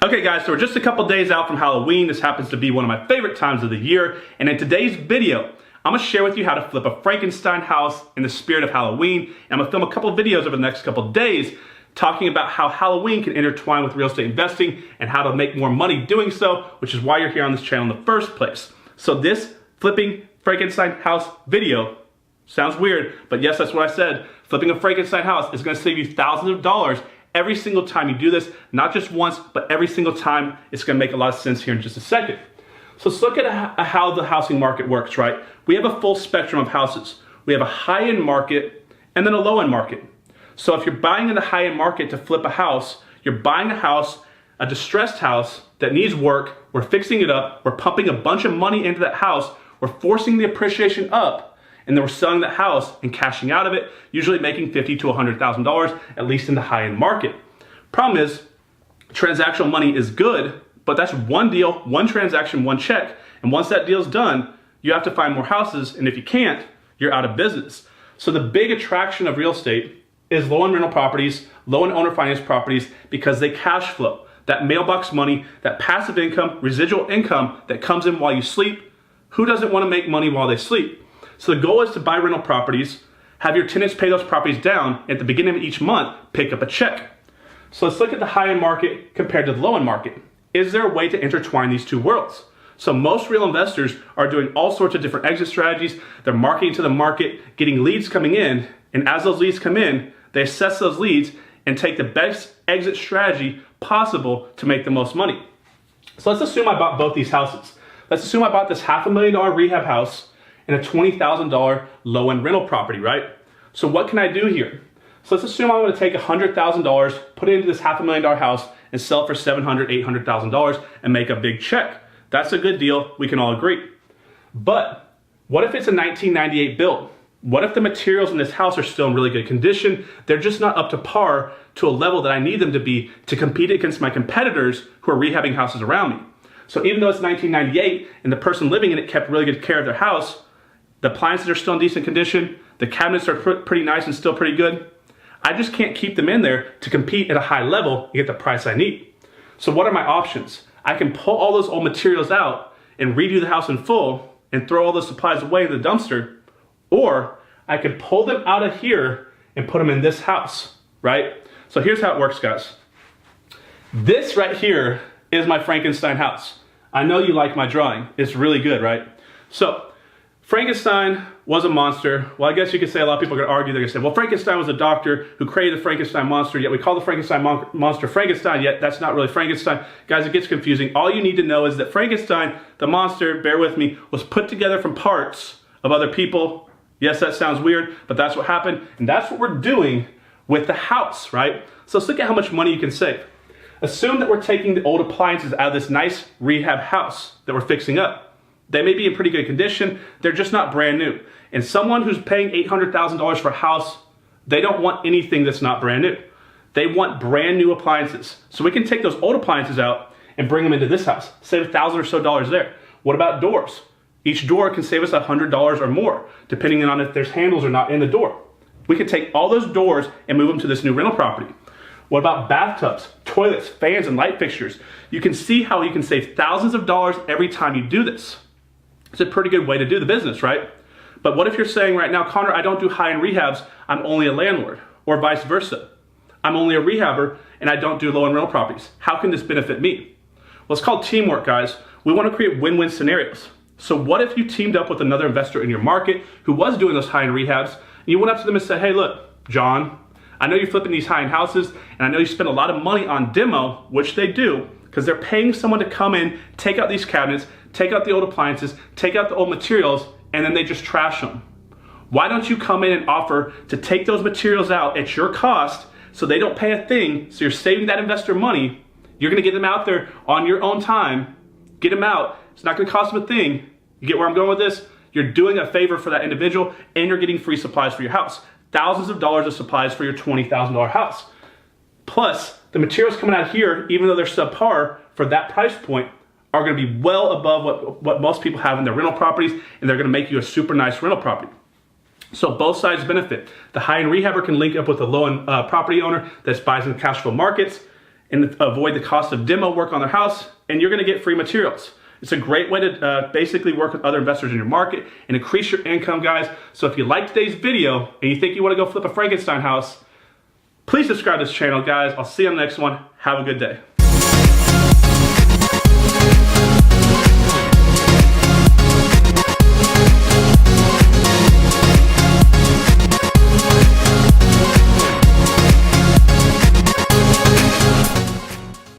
Okay guys, so we're just a couple days out from Halloween. This happens to be one of my favorite times of the year. And in today's video, I'm gonna share with you how to flip a Frankenstein house in the spirit of Halloween. And I'm gonna film a couple of videos over the next couple of days talking about how Halloween can intertwine with real estate investing and how to make more money doing so, which is why you're here on this channel in the first place. So this flipping Frankenstein house video sounds weird, but yes, that's what I said. Flipping a Frankenstein house is gonna save you thousands of dollars every single time you do this, not just once, but every single time. It's gonna make a lot of sense here in just a second. So let's look at how the housing market works, right? We have a full spectrum of houses. We have a high-end market and then a low-end market. So if you're buying in the high-end market to flip a house, you're buying a house, a distressed house that needs work, we're fixing it up, we're pumping a bunch of money into that house, we're forcing the appreciation up, and then we're selling that house and cashing out of it, usually making $50,000 to $100,000, at least in the high-end market. Problem is, transactional money is good, but that's one deal, one transaction, one check, and once that deal's done, you have to find more houses, and if you can't, you're out of business. So the big attraction of real estate is low-end rental properties, low-end owner finance properties, because they cash flow. That mailbox money, that passive income, residual income that comes in while you sleep. Who doesn't want to make money while they sleep? So the goal is to buy rental properties, have your tenants pay those properties down, at the beginning of each month, pick up a check. So let's look at the high-end market compared to the low-end market. Is there a way to intertwine these two worlds? So most real investors are doing all sorts of different exit strategies. They're marketing to the market, getting leads coming in, and as those leads come in, they assess those leads and take the best exit strategy possible to make the most money. So let's assume I bought both these houses. Let's assume I bought this $500,000 rehab house and a $20,000 low-end rental property, right? So what can I do here? So let's assume I'm gonna take $100,000, put it into this $500,000 house and sell it for $700,000, $800,000 and make a big check. That's a good deal, we can all agree. But what if it's a 1998 build? What if the materials in this house are still in really good condition? They're just not up to par to a level that I need them to be to compete against my competitors who are rehabbing houses around me. So even though it's 1998 and the person living in it kept really good care of their house, the appliances are still in decent condition, the cabinets are pretty nice and still pretty good, I just can't keep them in there to compete at a high level and get the price I need. So what are my options? I can pull all those old materials out and redo the house in full and throw all the supplies away in the dumpster, or I could pull them out of here and put them in this house, right? So here's how it works, guys. This right here is my Frankenstein house. I know you like my drawing. It's really good, right? So Frankenstein was a monster. Well, I guess you could say a lot of people are gonna argue, they're gonna say, well, Frankenstein was a doctor who created the Frankenstein monster, yet we call the Frankenstein monster Frankenstein, yet that's not really Frankenstein. Guys, it gets confusing. All you need to know is that Frankenstein, the monster, bear with me, was put together from parts of other people. Yes, that sounds weird, but that's what happened, and that's what we're doing with the house, right? So let's look at how much money you can save. Assume that we're taking the old appliances out of this nice rehab house that we're fixing up. They may be in pretty good condition, they're just not brand new. And someone who's paying $800,000 for a house, they don't want anything that's not brand new. They want brand new appliances. So we can take those old appliances out and bring them into this house, save $1,000 or so there. What about doors? Each door can save us $100 or more, depending on if there's handles or not in the door. We can take all those doors and move them to this new rental property. What about bathtubs, toilets, fans, and light fixtures? You can see how you can save thousands of dollars every time you do this. It's a pretty good way to do the business, right? But what if you're saying right now, Connor, I don't do high-end rehabs, I'm only a landlord, or vice versa. I'm only a rehabber and I don't do low-end rental properties. How can this benefit me? Well, it's called teamwork, guys. We want to create win-win scenarios. So what if you teamed up with another investor in your market who was doing those high-end rehabs, and you went up to them and said, hey, look, John, I know you're flipping these high-end houses, and I know you spend a lot of money on demo, which they do, because they're paying someone to come in, take out these cabinets, take out the old appliances, take out the old materials, and then they just trash them. Why don't you come in and offer to take those materials out at your cost so they don't pay a thing, so you're saving that investor money, you're gonna get them out there on your own time, get them out, it's not gonna cost them a thing. You get where I'm going with this? You're doing a favor for that individual and you're getting free supplies for your house. Thousands of dollars of supplies for your $20,000 house. Plus, the materials coming out here, even though they're subpar for that price point, are gonna be well above what most people have in their rental properties, and they're gonna make you a super nice rental property. So both sides benefit. The high-end rehabber can link up with a low-end property owner that buys in cash flow markets, and avoid the cost of demo work on their house, and you're going to get free materials. It's a great way to basically work with other investors in your market and increase your income, guys. So if you like today's video and you think you want to go flip a Frankenstein house, please subscribe to this channel, guys. I'll see you on the next one. Have a good day.